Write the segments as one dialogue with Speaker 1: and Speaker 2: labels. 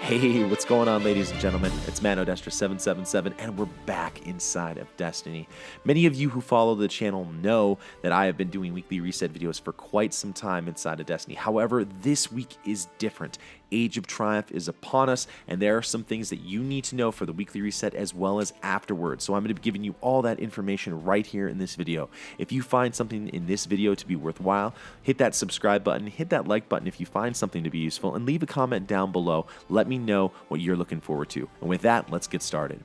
Speaker 1: Hey, what's going on, ladies and gentlemen? It's ManoDestra777, and we're back inside of Destiny. Many of you who follow the channel know that I have been doing weekly reset videos for quite some time inside of Destiny. However, this week is different. Age of Triumph is upon us, and there are some things that you need to know for the weekly reset as well as afterwards. So I'm going to be giving you all that information right here in this video. If you find something in this video to be worthwhile, hit that subscribe button, hit that like button if you find something to be useful, and leave a comment down below. Let me know what you're looking forward to. And with that, let's get started.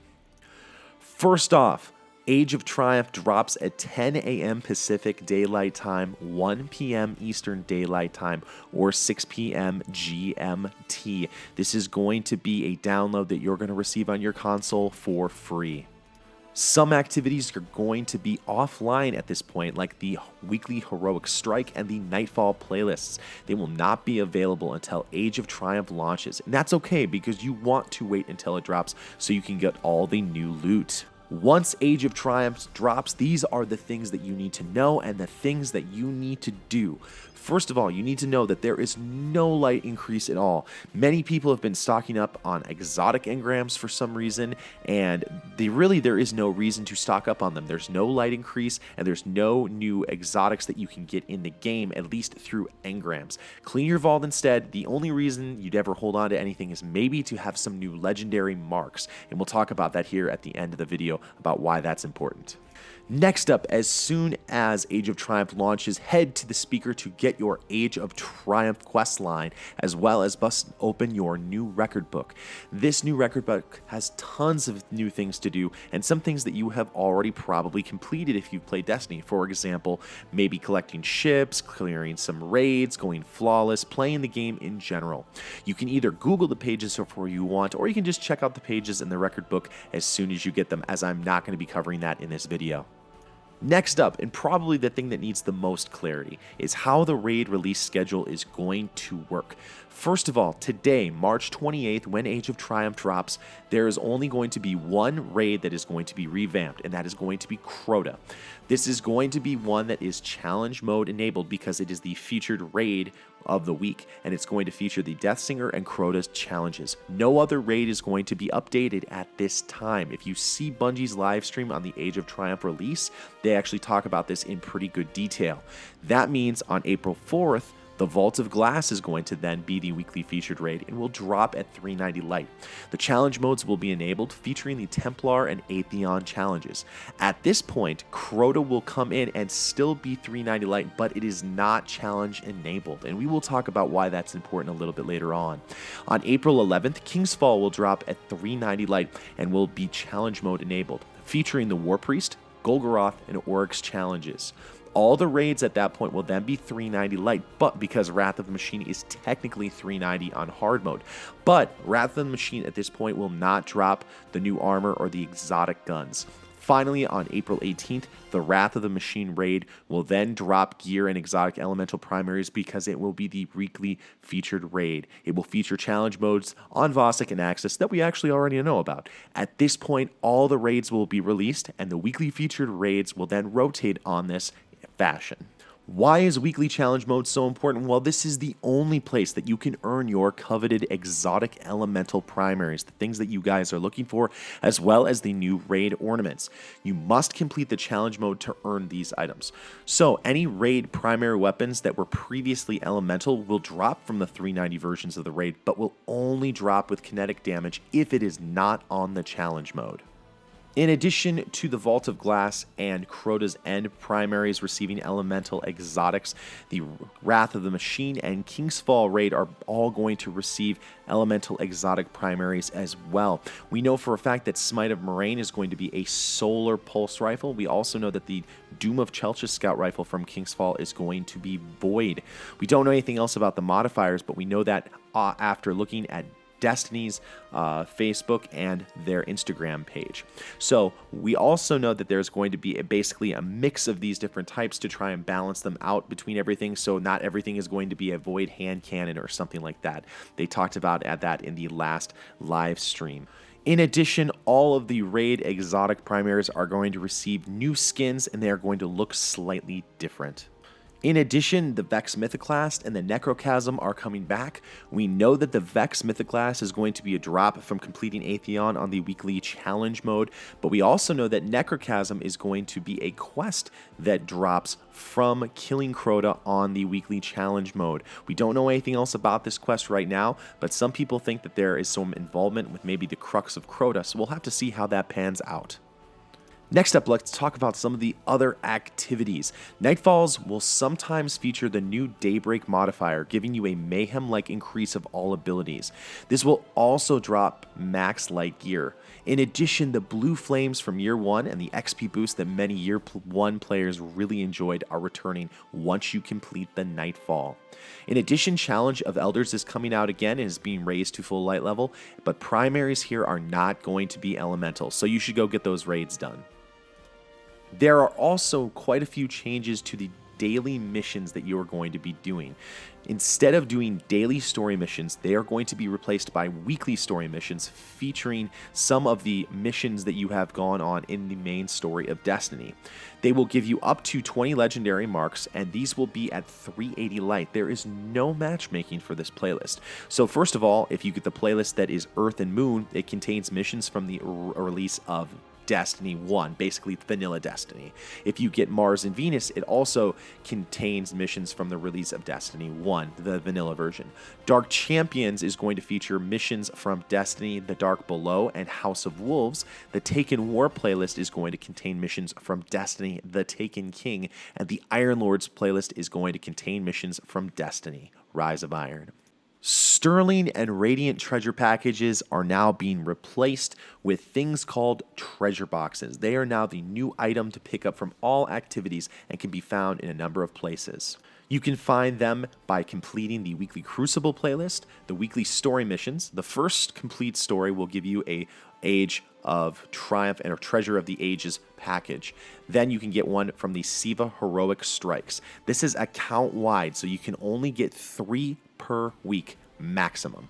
Speaker 1: First off, Age of Triumph drops at 10 a.m. Pacific Daylight Time, 1 p.m. Eastern Daylight Time, or 6 p.m. GMT. This is going to be a download that you're going to receive on your console for free. Some activities are going to be offline at this point, like the weekly Heroic Strike and the Nightfall playlists. They will not be available until Age of Triumph launches, and that's okay because you want to wait until it drops so you can get all the new loot. Once Age of Triumph drops, these are the things that you need to know and the things that you need to do. First of all, you need to know that there is no light increase at all. Many people have been stocking up on exotic engrams for some reason, and there is no reason to stock up on them. There's no light increase, and there's no new exotics that you can get in the game, at least through engrams. Clean your vault instead. The only reason you'd ever hold on to anything is maybe to have some new legendary marks, and we'll talk about that here at the end of the video about why that's important. Next up, as soon as Age of Triumph launches, head to the speaker to get your Age of Triumph questline, as well as bust open your new record book. This new record book has tons of new things to do, and some things that you have already probably completed if you've played Destiny. For example, maybe collecting ships, clearing some raids, going flawless, playing the game in general. You can either Google the pages before you want, or you can just check out the pages in the record book as soon as you get them, as I'm not going to be covering that in this video. Next up, and probably the thing that needs the most clarity, is how the raid release schedule is going to work. First of all, today, March 28th, when Age of Triumph drops, there is only going to be one raid that is going to be revamped, and that is going to be Crota. This is going to be one that is challenge mode enabled because it is the featured raid of the week, and it's going to feature the Deathsinger and CROTA'S challenges. No other raid is going to be updated at this time. If you see Bungie's live stream on the Age of Triumph release, they actually talk about this in pretty good detail. That means on April 4th, the Vault of Glass is going to then be the weekly featured raid and will drop at 390 light. The challenge modes will be enabled, featuring the Templar and Atheon challenges. At this point, Crota will come in and still be 390 light, but it is not challenge enabled, and we will talk about why that's important a little bit later on. On April 11th, King's Fall will drop at 390 light and will be challenge mode enabled, featuring the War Priest, Golgoroth, and Oryx challenges. All the raids at that point will then be 390 light, but because Wrath of the Machine is technically 390 on hard mode. But Wrath of the Machine at this point will not drop the new armor or the exotic guns. Finally, on April 18th, the Wrath of the Machine raid will then drop gear and exotic elemental primaries because it will be the weekly featured raid. It will feature challenge modes on Vossic and Axis that we actually already know about. At this point, all the raids will be released, and the weekly featured raids will then rotate on this fashion. Why is weekly challenge mode so important? Well, this is the only place that you can earn your coveted exotic elemental primaries, the things that you guys are looking for, as well as the new raid ornaments. You must complete the challenge mode to earn these items. So any raid primary weapons that were previously elemental will drop from the 390 versions of the raid, but will only drop with kinetic damage if it is not on the challenge mode. In addition to the Vault of Glass and Crota's End primaries receiving elemental exotics, the Wrath of the Machine and King's Fall raid are all going to receive elemental exotic primaries as well. We know for a fact that Smite of Moraine is going to be a solar pulse rifle. We also know that the Doom of Chelchis scout rifle from King's Fall is going to be void. We don't know anything else about the modifiers, but we know that after looking at Destiny's Facebook and their Instagram page. So we also know that there's going to be basically a mix of these different types to try and balance them out between everything, so not everything is going to be a void hand cannon or something like that. They talked about that in the last live stream. In addition, all of the raid exotic primaries are going to receive new skins, and they are going to look slightly different. In addition, the Vex Mythoclast and the Necrochasm are coming back. We know that the Vex Mythoclast is going to be a drop from completing Atheon on the weekly challenge mode, but we also know that Necrochasm is going to be a quest that drops from killing Crota on the weekly challenge mode. We don't know anything else about this quest right now, but some people think that there is some involvement with maybe the Crux of Crota, so we'll have to see how that pans out. Next up, let's talk about some of the other activities. Nightfalls will sometimes feature the new Daybreak modifier, giving you a mayhem-like increase of all abilities. This will also drop max light gear. In addition, the blue flames from Year 1 and the XP boost that many Year 1 players really enjoyed are returning once you complete the Nightfall. In addition, Challenge of Elders is coming out again and is being raised to full light level, but primaries here are not going to be elemental, so you should go get those raids done. There are also quite a few changes to the daily missions that you are going to be doing. Instead of doing daily story missions, they are going to be replaced by weekly story missions featuring some of the missions that you have gone on in the main story of Destiny. They will give you up to 20 legendary marks, and these will be at 380 light. There is no matchmaking for this playlist. So first of all, if you get the playlist that is Earth and Moon, it contains missions from the release of Destiny 1, basically vanilla Destiny. If you get Mars and Venus, it also contains missions from the release of Destiny 1, the vanilla version. Dark Champions is going to feature missions from Destiny, The Dark Below, and House of Wolves. The Taken War playlist is going to contain missions from Destiny, The Taken King, and the Iron Lords playlist is going to contain missions from Destiny, Rise of Iron. Sterling and Radiant treasure packages are now being replaced with things called treasure boxes. They are now the new item to pick up from all activities and can be found in a number of places. You can find them by completing the weekly Crucible playlist, the weekly story missions. The first complete story will give you a Age of Triumph and a Treasure of the Ages package. Then you can get one from the Siva Heroic Strikes. This is account-wide, so you can only get 3 per week maximum.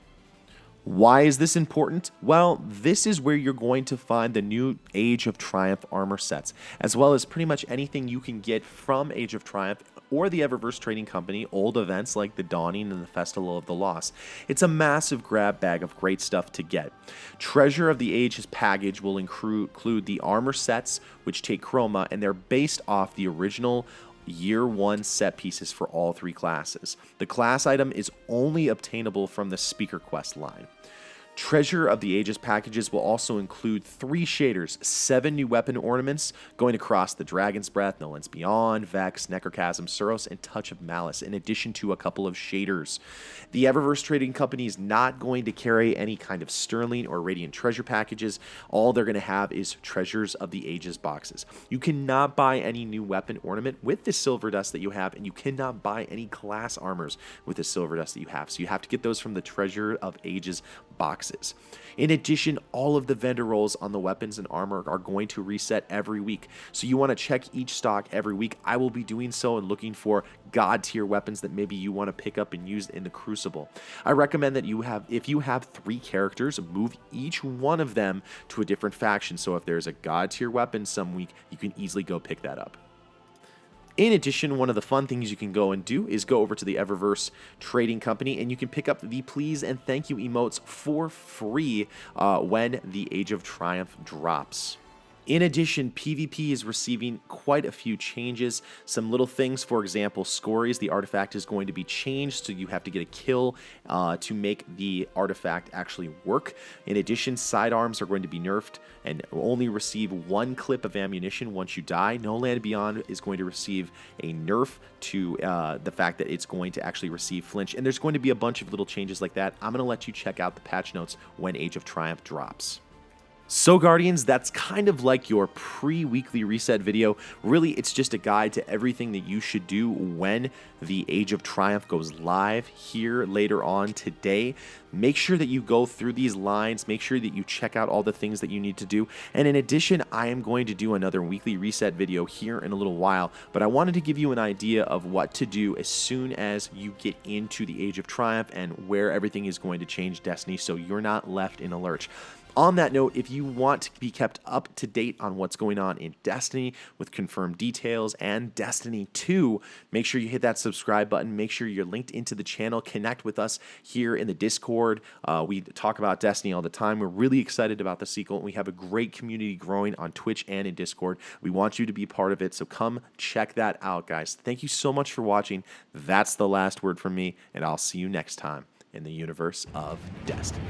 Speaker 1: Why is this important? Well, this is where you're going to find the new Age of Triumph armor sets, as well as pretty much anything you can get from Age of Triumph or the EVERVERSE Trading Company, old events like the Dawning and the Festival of the Lost. It's a massive grab bag of great stuff to get. Treasure of the Ages package will include the armor sets, which take chroma, and they're based off the original Year 1 set pieces for all 3 classes. The class item is only obtainable from the Speaker Quest line. Treasure of the Ages packages will also include 3 shaders, 7 new weapon ornaments going across the Dragon's Breath, No Lands Beyond, Vex, Necrochasm, Suros, and Touch of Malice, in addition to a couple of shaders. The EVERVERSE Trading Company is not going to carry any kind of Sterling or Radiant treasure packages. All they're going to have is Treasures of the Ages boxes. You cannot buy any new weapon ornament with the Silver Dust that you have, and you cannot buy any class armors with the Silver Dust that you have. So you have to get those from the Treasure of Ages boxes. In addition, all of the vendor roles on the weapons and armor are going to reset every week. So you want to check each stock every week. I will be doing so and looking for god tier weapons that maybe you want to pick up and use in the Crucible. I recommend that if you have 3 characters, move each one of them to a different faction. So if there's a god tier weapon some week, you can easily go pick that up. In addition, one of the fun things you can go and do is go over to the EVERVERSE Trading Company, and you can pick up the please and thank you emotes for free when the Age of Triumph drops. In addition, PvP is receiving quite a few changes. Some little things, for example, Scories, the artifact is going to be changed, so you have to get a kill to make the artifact actually work. In addition, sidearms are going to be nerfed and only receive 1 clip of ammunition once you die. No Land Beyond is going to receive a nerf to the fact that it's going to actually receive flinch, and there's going to be a bunch of little changes like that. I'm going to let you check out the patch notes when Age of Triumph drops. So Guardians, that's kind of like your pre-weekly reset video. Really, it's just a guide to everything that you should do when the Age of Triumph goes live here later on today. Make sure that you go through these lines, make sure that you check out all the things that you need to do. And in addition, I am going to do another weekly reset video here in a little while, but I wanted to give you an idea of what to do as soon as you get into the Age of Triumph and where everything is going to change Destiny so you're not left in a lurch. On that note, if you want to be kept up to date on what's going on in Destiny with confirmed details and Destiny 2, make sure you hit that subscribe button. Make sure you're linked into the channel. Connect with us here in the Discord. We talk about Destiny all the time. We're really excited about the sequel, and we have a great community growing on Twitch and in Discord. We want you to be part of it, so come check that out, guys. Thank you so much for watching. That's the last word from me, and I'll see you next time in the universe of Destiny.